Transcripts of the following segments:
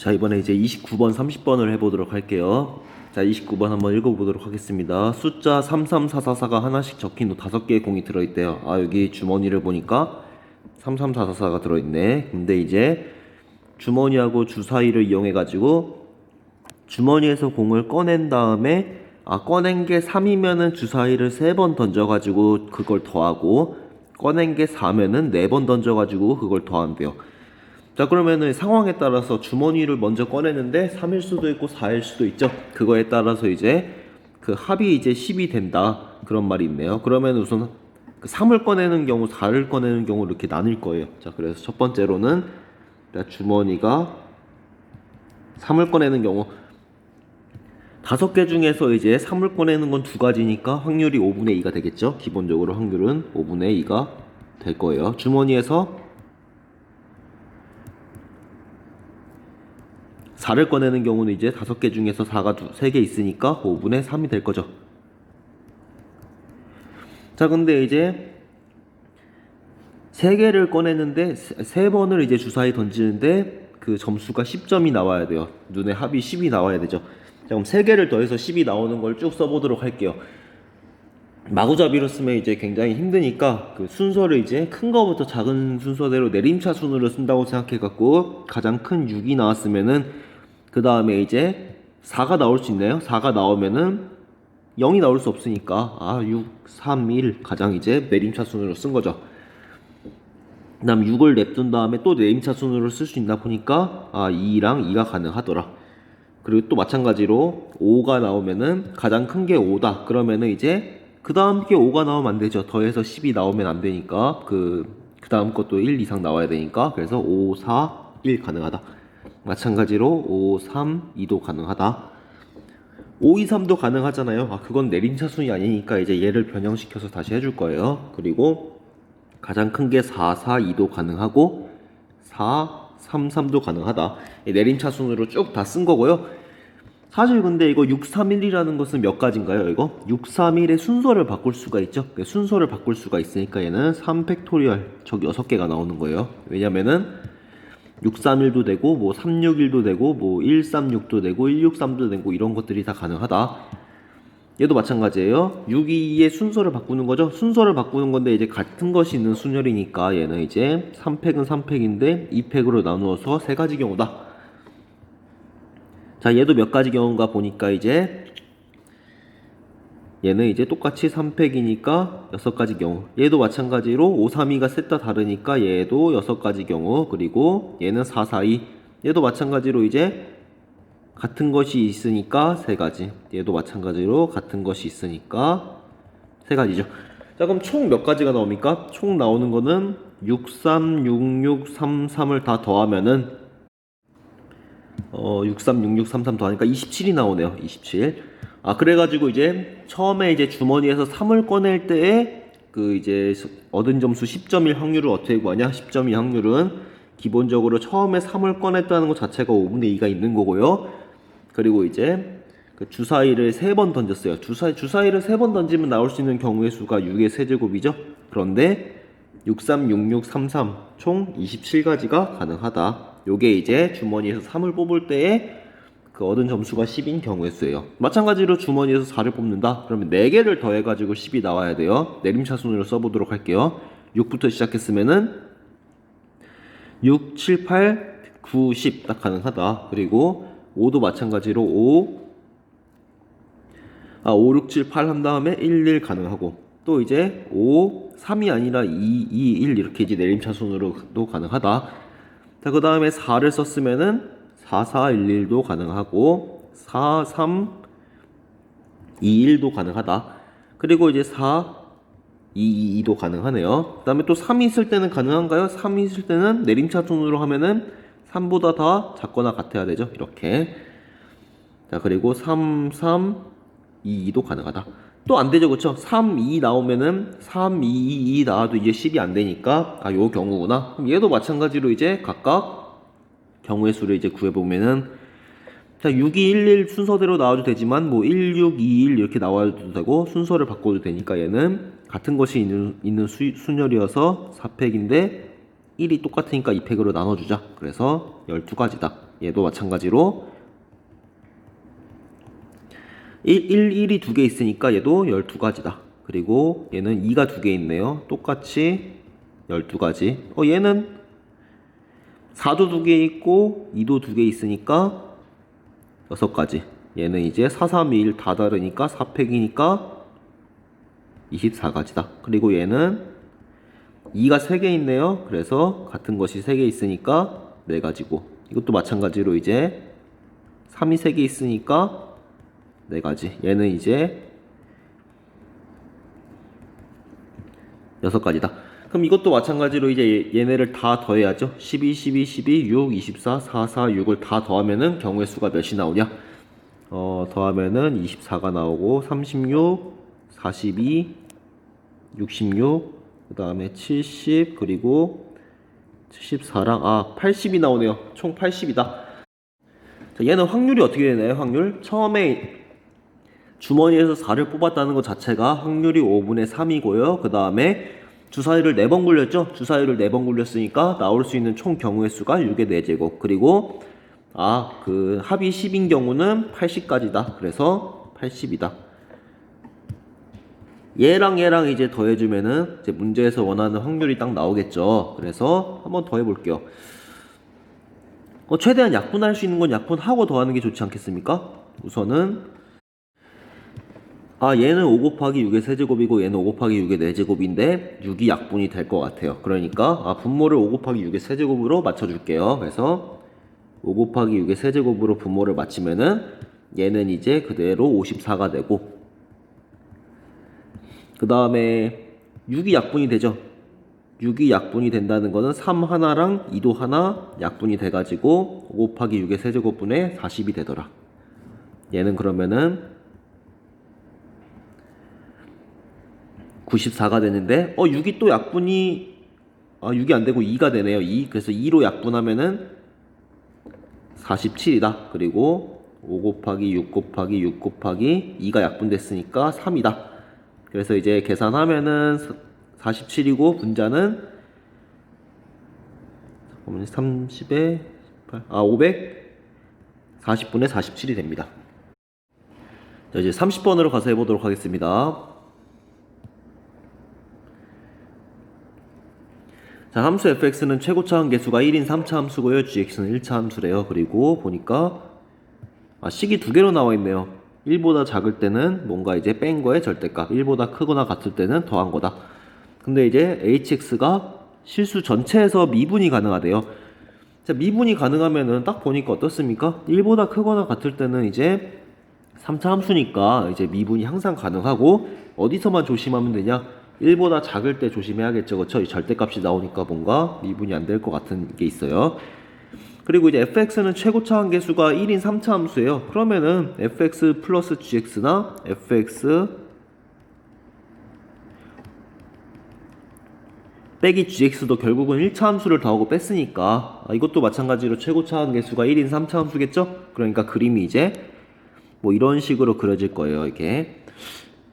자, 이번에 이제 29번, 30번을 해보도록 할게요. 자, 29번 한번 읽어보도록 하겠습니다. 숫자 33444가 하나씩 적힌 5개의 공이 들어있대요. 아, 여기 주머니를 보니까 33444가 들어있네. 근데 이제 주머니하고 주사위를 이용해가지고 주머니에서 공을 꺼낸 다음에 꺼낸 게 3이면은 주사위를 3번 던져가지고 그걸 더하고, 꺼낸 게 4면은 4번 던져가지고 그걸 더한대요. 자, 그러면은 상황에 따라서 주머니를 먼저 꺼내는데 3일 수도 있고 4일 수도 있죠. 그거에 따라서 이제 그 합이 이제 10이 된다, 그런 말이 있네요. 그러면 우선 그 3을 꺼내는 경우, 4를 꺼내는 경우 이렇게 나눌 거예요. 자, 그래서 첫 번째로는 주머니가 3을 꺼내는 경우, 5개 중에서 이제 3을 꺼내는 건 2가지니까 확률이 5분의 2가 되겠죠. 기본적으로 확률은 5분의 2가 될 거예요. 주머니에서 4를 꺼내는 경우는 이제 5개 중에서 4가 3개 있으니까 5분의 3이 될 거죠. 자, 근데 이제 3개를 꺼내는데 3번을 이제 주사위 던지는데 그 점수가 10점이 나와야 돼요. 눈에 합이 10이 나와야 되죠. 자, 그럼 3개를 더해서 10이 나오는 걸 쭉 써보도록 할게요. 마구잡이로 쓰면 이제 굉장히 힘드니까 그 순서를 이제 큰 거부터 작은 순서대로 내림차순으로 쓴다고 생각해갖고, 가장 큰 6이 나왔으면은 그 다음에 이제 4가 나올 수 있나요? 4가 나오면은 0이 나올 수 없으니까 6, 3, 1 가장 이제 내림차순으로 쓴 거죠. 그 다음 6을 냅둔 다음에 또 내림차순으로 쓸 수 있나 보니까 2랑 2가 가능하더라. 그리고 또 마찬가지로 5가 나오면은 가장 큰 게 5다. 그러면은 이제 그 다음 게 5가 나오면 안 되죠. 더해서 10이 나오면 안 되니까 그 다음 것도 1 이상 나와야 되니까, 그래서 5, 4, 1 가능하다. 마찬가지로 5, 3, 2도 가능하다. 5, 2, 3도 가능하잖아요. 그건 내림차순이 아니니까 이제 얘를 변형시켜서 다시 해줄 거예요. 그리고 가장 큰 게 4, 4, 2도 가능하고 4, 3, 3도 가능하다. 내림차순으로 쭉 다 쓴 거고요. 사실 근데 이거 6, 3, 1이라는 것은 몇 가지인가요? 이거 6, 3, 1의 순서를 바꿀 수가 있죠. 순서를 바꿀 수가 있으니까 얘는 3팩토리얼 저기 6개가 나오는 거예요. 왜냐면은 631도 되고 뭐 361도 되고 뭐 136도 되고 163도 되고 이런 것들이 다 가능하다. 얘도 마찬가지예요. 6, 2의 순서를 바꾸는 거죠. 순서를 바꾸는 건데 이제 같은 것이 있는 순열이니까 얘는 이제 3팩은 3팩인데 2팩으로 나누어서 3가지 경우다. 자, 얘도 몇 가지 경우인가 보니까 이제 얘는 이제 똑같이 3팩이니까 6가지 경우, 얘도 마찬가지로 5, 3, 2가 셋 다 다르니까 얘도 6가지 경우, 그리고 얘는 4, 4, 2, 얘도 마찬가지로 이제 같은 것이 있으니까 3가지, 얘도 마찬가지로 같은 것이 있으니까 3가지죠. 자, 그럼 총 몇 가지가 나옵니까? 총 나오는 거는 6, 3, 6, 6, 3, 3을 다 더하면은 6, 3, 6, 6, 3, 3 더하니까 27이 나오네요. 27. 그래가지고 이제 처음에 이제 주머니에서 3을 꺼낼 때에 그 이제 얻은 점수 10점일 확률을 어떻게 구하냐? 10점일 확률은 기본적으로 처음에 3을 꺼냈다는 것 자체가 5분의 2가 있는 거고요. 그리고 이제 그 주사위를 3번 던졌어요. 주사위를 3번 던지면 나올 수 있는 경우의 수가 6의 세제곱이죠. 그런데 6, 3, 6, 6, 3, 3 총 27가지가 가능하다. 요게 이제 주머니에서 3을 뽑을 때에 그 얻은 점수가 10인 경우의 수예요. 마찬가지로 주머니에서 4를 뽑는다. 그러면 4개를 더해가지고 10이 나와야 돼요. 내림차순으로 써보도록 할게요. 6부터 시작했으면은 6, 7, 8, 9, 10 딱 가능하다. 그리고 5도 마찬가지로 5, 6, 7, 8 한 다음에 1, 1 가능하고, 또 이제 5, 3이 아니라 2, 2, 1 이렇게 이제 내림차순으로도 가능하다. 자, 그 다음에 4를 썼으면은 4, 4, 1, 1도 가능하고 4, 3, 2, 1도 가능하다. 그리고 이제 4, 2, 2, 2도 가능하네요. 그 다음에 또 3이 있을 때는 가능한가요? 3이 있을 때는 내림차순으로 하면은 3보다 다 작거나 같아야 되죠. 이렇게. 자, 그리고 3, 3, 2, 2도 가능하다. 또 안 되죠, 그쵸? 3, 2 나오면은 3, 2, 2 나와도 이제 10이 안 되니까 요 경우구나. 그럼 얘도 마찬가지로 이제 각각 경우의 수를 이제 구해보면은, 자, 6, 2, 1, 1 순서대로 나와도 되지만 뭐 1, 6, 2, 1 이렇게 나와도 되고 순서를 바꿔도 되니까 얘는 같은 것이 있는 순열이어서 4팩인데 1이 똑같으니까 2팩으로 나눠주자. 그래서 12가지다. 얘도 마찬가지로 1이 두 개 있으니까 얘도 12가지다. 그리고 얘는 2가 두 개 있네요. 똑같이 12가지. 얘는 4도 두 개 있고 2도 두 개 있으니까 6가지. 얘는 이제 4, 3, 2, 1 다 다르니까 4팩이니까 24가지다. 그리고 얘는 2가 3개 있네요. 그래서 같은 것이 3개 있으니까 4가지고, 이것도 마찬가지로 이제 3이 3개 있으니까 4가지. 얘는 이제 6가지다. 그럼 이것도 마찬가지로 이제 얘네를 다 더해야죠. 12, 12, 12, 6, 24, 4, 4, 6을 다 더하면은 경우의 수가 몇이 나오냐? 더하면은 24가 나오고 36, 42, 66, 그 다음에 70, 그리고 74랑 80이 나오네요. 총 80이다. 자, 얘는 확률이 어떻게 되나요? 확률 처음에 주머니에서 4를 뽑았다는 것 자체가 확률이 5분의 3이고요. 그 다음에 주사위를 4번 굴렸죠. 주사위를 4번 굴렸으니까 나올 수 있는 총 경우의 수가 6의 4제곱. 그리고 그 합이 10인 경우는 80까지다. 그래서 80이다. 얘랑 얘랑 이제 더해주면은 이제 문제에서 원하는 확률이 딱 나오겠죠. 그래서 한번 더해볼게요. 최대한 약분할 수 있는 건 약분하고 더하는 게 좋지 않겠습니까? 우선은 얘는 5 곱하기 6의 세제곱이고 얘는 5 곱하기 6의 4제곱인데 6이 약분이 될 것 같아요. 그러니까 분모를 5 곱하기 6의 세제곱으로 맞춰줄게요. 그래서 5 곱하기 6의 세제곱으로 분모를 맞추면은 얘는 이제 그대로 54가 되고, 그 다음에 6이 약분이 되죠. 6이 약분이 된다는 거는 3 하나랑 2도 하나 약분이 돼가지고 5 곱하기 6의 세제곱분의 40이 되더라. 얘는 그러면은 94가 되는데 6이 또 약분이 6이 안 되고 2가 되네요. 2. 그래서 2로 약분하면은 47이다. 그리고 5 곱하기 6 곱하기 6 곱하기 2가 약분됐으니까 3이다. 그래서 이제 계산하면은 47이고 분자는 30에 540분의 47이 됩니다. 자, 이제 30번으로 가서 해보도록 하겠습니다. 자, 함수 fx는 최고차 함계수가 1인 3차 함수고요. gx는 1차 함수래요. 그리고 보니까 식이 두 개로 나와 있네요. 1보다 작을 때는 뭔가 이제 뺀 거의 절대값, 1보다 크거나 같을 때는 더한 거다. 근데 이제 hx가 실수 전체에서 미분이 가능하대요. 자, 미분이 가능하면은 딱 보니까 어떻습니까? 1보다 크거나 같을 때는 이제 3차 함수니까 이제 미분이 항상 가능하고, 어디서만 조심하면 되냐? 1보다 작을 때 조심해야겠죠. 그쵸? 이 절대값이 나오니까 뭔가 미분이 안 될 것 같은 게 있어요. 그리고 이제 fx는 최고차 함계수가 1인 3차 함수예요. 그러면은 fx 플러스 gx나 fx 빼기 gx도 결국은 1차 함수를 더하고 뺐으니까 이것도 마찬가지로 최고차 함계수가 1인 3차 함수겠죠? 그러니까 그림이 이제 뭐 이런 식으로 그려질 거예요. 이게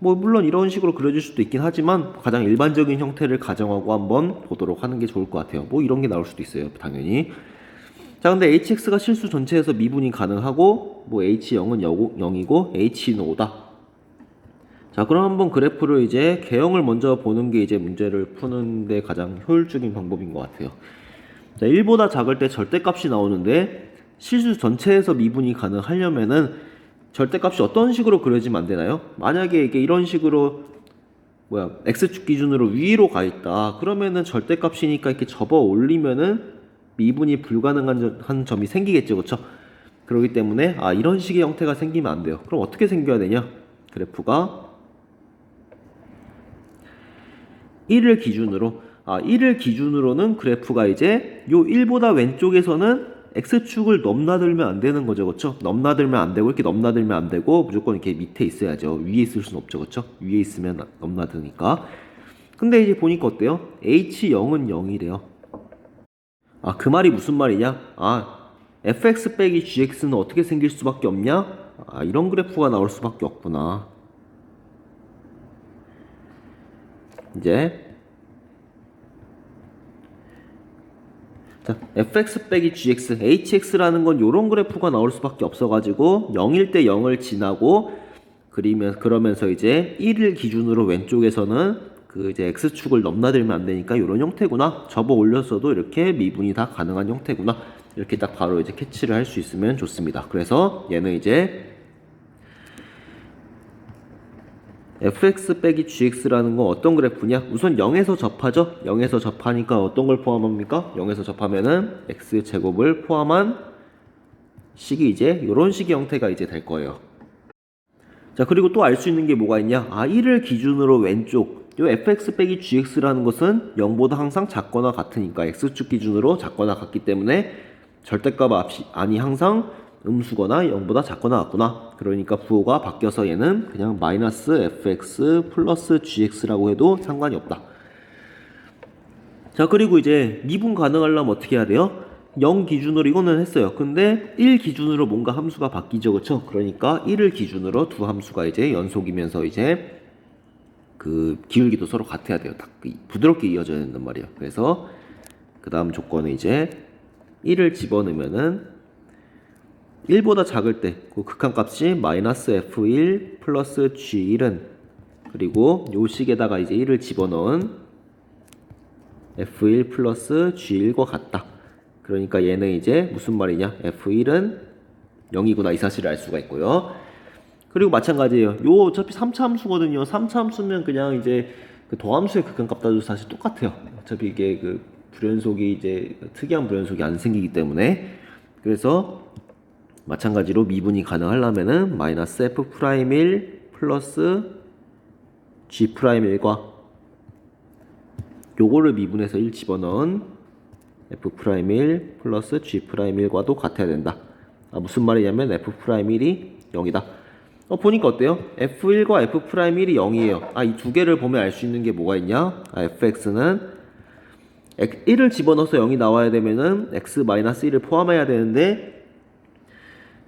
뭐 물론 이런 식으로 그려질 수도 있긴 하지만 가장 일반적인 형태를 가정하고 한번 보도록 하는 게 좋을 것 같아요. 뭐 이런 게 나올 수도 있어요. 당연히. 자, 근데 hx가 실수 전체에서 미분이 가능하고 뭐 h0은 0이고 h는 5다. 자, 그럼 한번 그래프를 이제 개형을 먼저 보는 게 이제 문제를 푸는데 가장 효율적인 방법인 것 같아요. 자, 1보다 작을 때 절대값이 나오는데 실수 전체에서 미분이 가능하려면은 절대값이 어떤 식으로 그려지면 안 되나요? 만약에 이게 이런 식으로 x축 기준으로 위로 가 있다. 그러면은 절대값이니까 이렇게 접어 올리면은 미분이 불가능한 점이 생기겠죠. 그렇죠? 그렇기 때문에 이런 식의 형태가 생기면 안 돼요. 그럼 어떻게 생겨야 되냐? 그래프가 1을 기준으로 1을 기준으로는 그래프가 이제 요 1보다 왼쪽에서는 x축을 넘나들면 안 되는 거죠. 그렇죠? 넘나들면 안 되고, 이렇게 넘나들면 안 되고, 무조건 이렇게 밑에 있어야죠. 위에 있을 수는 없죠. 그렇죠? 위에 있으면 넘나드니까. 근데 이제 보니까 어때요? h0은 0이래요. 그 말이 무슨 말이냐? fx 빼기 gx는 어떻게 생길 수밖에 없냐? 이런 그래프가 나올 수밖에 없구나. 이제 자, fx 빼기 gx, hx라는 건 요런 그래프가 나올 수밖에 없어가지고 0일 때 0을 지나고 그러면서 이제 1을 기준으로 왼쪽에서는 그 이제 x축을 넘나들면 안 되니까 요런 형태구나. 접어 올렸어도 이렇게 미분이 다 가능한 형태구나. 이렇게 딱 바로 이제 캐치를 할 수 있으면 좋습니다. 그래서 얘는 이제 fx 빼기 gx라는 건 어떤 그래프냐? 우선 0에서 접하죠? 0에서 접하니까 어떤 걸 포함합니까? 0에서 접하면은 x제곱을 포함한 식이 이제 이런 식의 형태가 이제 될 거예요. 자, 그리고 또 알 수 있는 게 뭐가 있냐? 1을 기준으로 왼쪽, 요 fx 빼기 gx라는 것은 0보다 항상 작거나 같으니까 x축 기준으로 작거나 같기 때문에 절대값 안이 항상 음수거나 0보다 작거나 같구나. 그러니까 부호가 바뀌어서 얘는 그냥 마이너스 fx 플러스 gx라고 해도 상관이 없다. 자, 그리고 이제 미분 가능하려면 어떻게 해야 돼요? 0 기준으로 이거는 했어요. 근데 1 기준으로 뭔가 함수가 바뀌죠. 그쵸? 그러니까 1을 기준으로 두 함수가 이제 연속이면서 이제 그 기울기도 서로 같아야 돼요. 딱 부드럽게 이어져야 된단 말이에요. 그래서 그 다음 조건은 이제 1을 집어넣으면은 1보다 작을 때 그 극한값이 마이너스 f1 플러스 g1은 그리고 요 식에다가 이제 1을 집어넣은 f1 플러스 g1과 같다. 그러니까 얘는 이제 무슨 말이냐? f1은 0이구나 이 사실을 알 수가 있고요. 그리고 마찬가지예요. 요 어차피 3차 함수거든요. 3차 함수면 그냥 이제 그 더함수의 극한값 따도 사실 똑같아요. 어차피 이게 그 불연속이 이제 특이한 불연속이 안 생기기 때문에 그래서 마찬가지로 미분이 가능하려면은 마이너스 f'1 플러스 g'1과 요거를 미분해서 1 집어넣은 f'1 플러스 g'1과도 같아야 된다. 무슨 말이냐면 f'1이 0이다. 보니까 어때요? f1과 f'1이 0이에요. 이 두 개를 보면 알 수 있는 게 뭐가 있냐? fx는 1을 집어넣어서 0이 나와야 되면은 x-1을 포함해야 되는데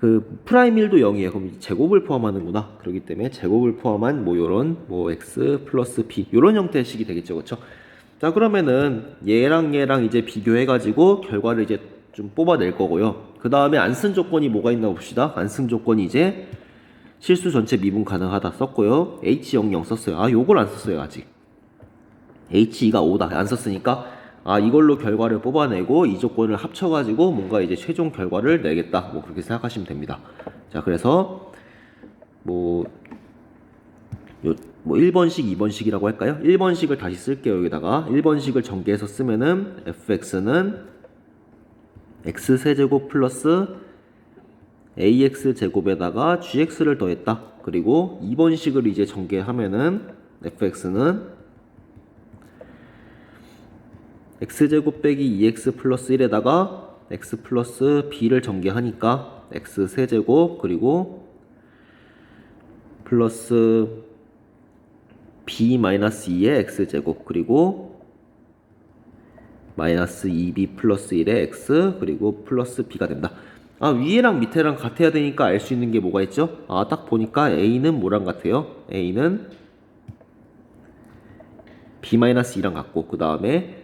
그 프라임 1도 0이에요. 그럼 제곱을 포함하는구나. 그렇기 때문에 제곱을 포함한 뭐 요런 뭐 x 플러스 b 요런 형태의 식이 되겠죠. 그렇죠? 자, 그러면은 얘랑 이제 비교해 가지고 결과를 이제 좀 뽑아낼 거고요. 그 다음에 안 쓴 조건이 뭐가 있나 봅시다. 안 쓴 조건이 이제 실수 전체 미분 가능하다 썼고요. h00 썼어요. 요걸 안 썼어요. 아직 h2가 5다 안 썼으니까 이걸로 결과를 뽑아내고 이 조건을 합쳐가지고 뭔가 이제 최종 결과를 내겠다. 뭐 그렇게 생각하시면 됩니다. 자, 그래서 뭐 1번식, 2번식이라고 할까요? 1번식을 다시 쓸게요. 여기다가 1번식을 전개해서 쓰면은 fx는 x세제곱 플러스 ax제곱에다가 gx를 더했다. 그리고 2번식을 이제 전개하면은 fx는 x제곱 빼기 2x 플러스 1에다가 x 플러스 b를 전개하니까 x세제곱 그리고 플러스 b 마이너스 2의 x제곱 그리고 마이너스 2b 플러스 1의 x 그리고 플러스 b가 된다. 위에랑 밑에랑 같아야 되니까 알 수 있는 게 뭐가 있죠? 딱 보니까 a는 뭐랑 같아요? a는 b-2랑 같고 그 다음에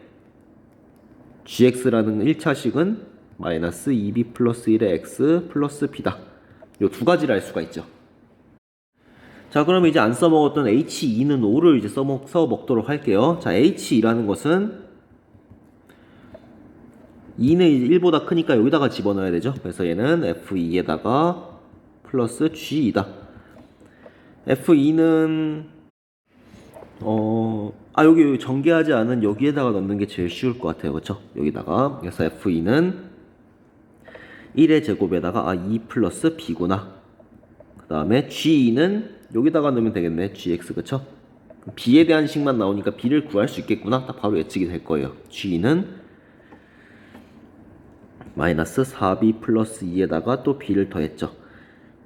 gx라는 1차식은 마이너스 2b 플러스 1의 x 플러스 b다. 요 두 가지를 알 수가 있죠. 자, 그럼 이제 안 써먹었던 h2는 5를 이제 써먹도록 할게요. 자, h2라는 것은 2는 이제 1보다 크니까 여기다가 집어넣어야 되죠. 그래서 얘는 f2에다가 플러스 g2다. f2는 여기 전개하지 않은 여기에다가 넣는 게 제일 쉬울 것 같아요. 그쵸? 여기다가. 그래서 f2는 1의 제곱에다가 2 플러스 b구나. 그 다음에 g2는 여기다가 넣으면 되겠네. gx. 그쵸? b에 대한 식만 나오니까 b를 구할 수 있겠구나. 딱 바로 예측이 될 거예요. g는 마이너스 4b 플러스 2에다가 또 b를 더했죠.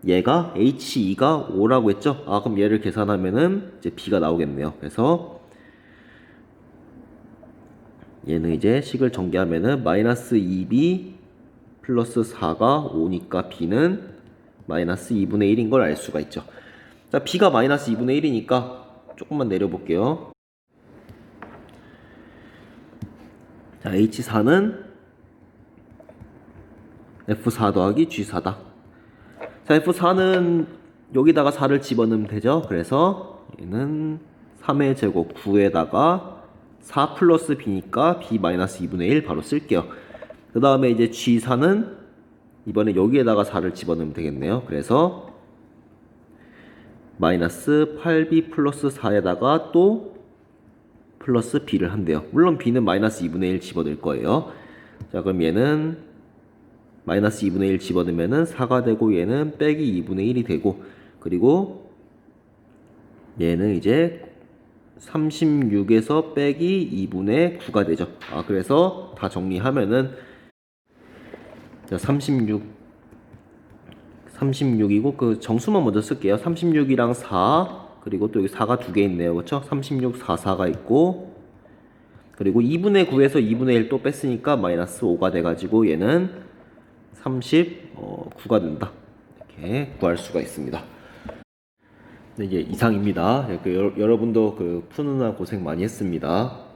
얘가 h2가 5라고 했죠. 그럼 얘를 계산하면은 이제 b가 나오겠네요. 그래서 얘는 이제 식을 전개하면은 마이너스 2b 플러스 4가 5니까 b는 마이너스 2분의 1인 걸 알 수가 있죠. 자, b가 마이너스 2분의 1이니까 조금만 내려볼게요. 자, h4는 F4 더하기 G4다. 자, F4는 여기다가 4를 집어넣으면 되죠. 그래서 얘는 3의 제곱 9에다가 4 플러스 B니까 B 마이너스 2분의 1 바로 쓸게요. 그 다음에 이제 G4는 이번에 여기에다가 4를 집어넣으면 되겠네요. 그래서 마이너스 8B 플러스 4에다가 또 플러스 B를 한대요. 물론 B는 마이너스 2분의 1 집어넣을 거예요. 자, 그럼 얘는 마이너스 2분의 1 집어넣으면은 4가 되고 얘는 빼기 2분의 1이 되고, 그리고 얘는 이제 36에서 빼기 2분의 9가 되죠. 그래서 다 정리하면은 36이고 그 정수만 먼저 쓸게요. 36이랑 4, 그리고 또 여기 4가 두 개 있네요. 그렇죠? 36, 4, 4가 있고, 그리고 2분의 9에서 2분의 1 또 뺐으니까 마이너스 5가 돼가지고 얘는 39가 된다. 이렇게 구할 수가 있습니다. 네, 이게 이상입니다. 여러분도 푸느라 고생 많이 했습니다.